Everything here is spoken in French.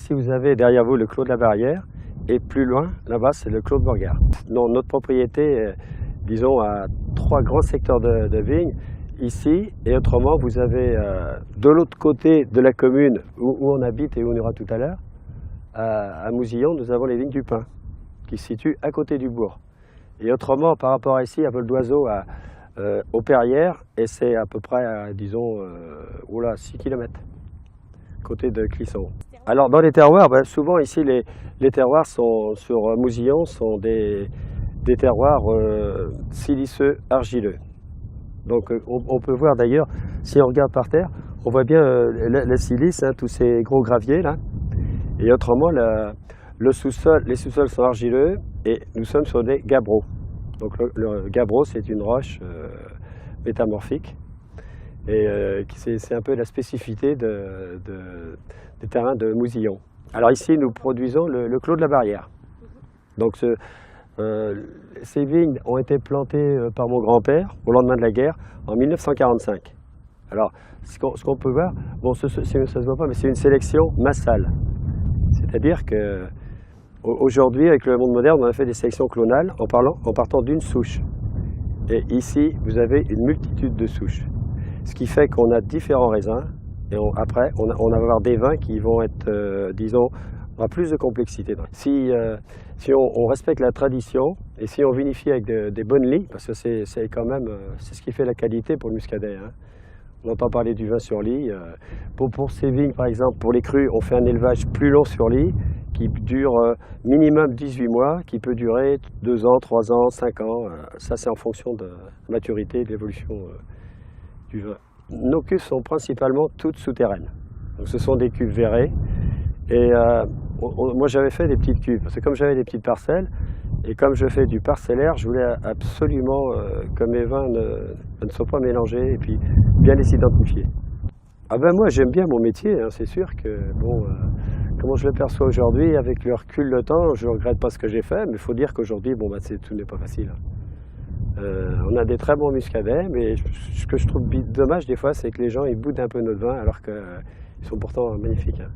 Ici, vous avez derrière vous le Clos de la Barrière et plus loin, là-bas, c'est le Clos de Borgard. Non, notre propriété, disons, a 3 grands secteurs de vignes. Ici et autrement, vous avez de l'autre côté de la commune où on habite et où on ira tout à l'heure, à Mousillon, nous avons les vignes du Pin qui se situent à côté du bourg. Et autrement, par rapport à ici, à Vol d'Oiseau, aux Perrières, et c'est à peu près, disons, 6 km, côté de Clisson. Alors dans les terroirs, souvent ici, les terroirs sont, sur Mousillon sont des terroirs siliceux, argileux. Donc on peut voir d'ailleurs, si on regarde par terre, on voit bien le silice, hein, tous ces gros graviers là. Et autrement, les sous-sols sont argileux et nous sommes sur des gabbros. Donc le gabbro, c'est une roche métamorphique. Et c'est un peu la spécificité des terrains de Mousillon. Alors ici, nous produisons le Clos de la Barrière. Donc ces vignes ont été plantées par mon grand-père au lendemain de la guerre en 1945. Alors, ce qu'on peut voir, bon, ça ne se voit pas, mais c'est une sélection massale. C'est-à-dire qu'aujourd'hui, avec le monde moderne, on a fait des sélections clonales en partant d'une souche. Et ici, vous avez une multitude de souches. Ce qui fait qu'on a différents raisins. Et après, on va avoir des vins qui vont être, disons, on a plus de complexité. Si on respecte la tradition et si on vinifie avec des bonnes lies, parce que c'est quand même c'est ce qui fait la qualité pour le muscadet. Hein. On entend parler du vin sur lie. Pour ces vignes, par exemple, pour les crus, on fait un élevage plus long sur lie qui dure minimum 18 mois, qui peut durer 2 ans, 3 ans, 5 ans. Ça, c'est en fonction de la maturité et de l'évolution du vin. Nos cuves sont principalement toutes souterraines. Donc, ce sont des cuves verrées. Et moi, j'avais fait des petites cuves, parce que comme j'avais des petites parcelles, et comme je fais du parcellaire, je voulais absolument que mes vins ne soient pas mélangés, et puis bien les identifier. Ah ben moi, j'aime bien mon métier, hein, c'est sûr que, bon, comment je le perçois aujourd'hui, avec le recul de temps, je ne regrette pas ce que j'ai fait, mais il faut dire qu'aujourd'hui, bon, tout n'est pas facile. Hein. On a des très bons muscadets, mais ce que je trouve dommage des fois, c'est que les gens ils boudent un peu notre vin, alors qu'ils sont pourtant magnifiques. Hein.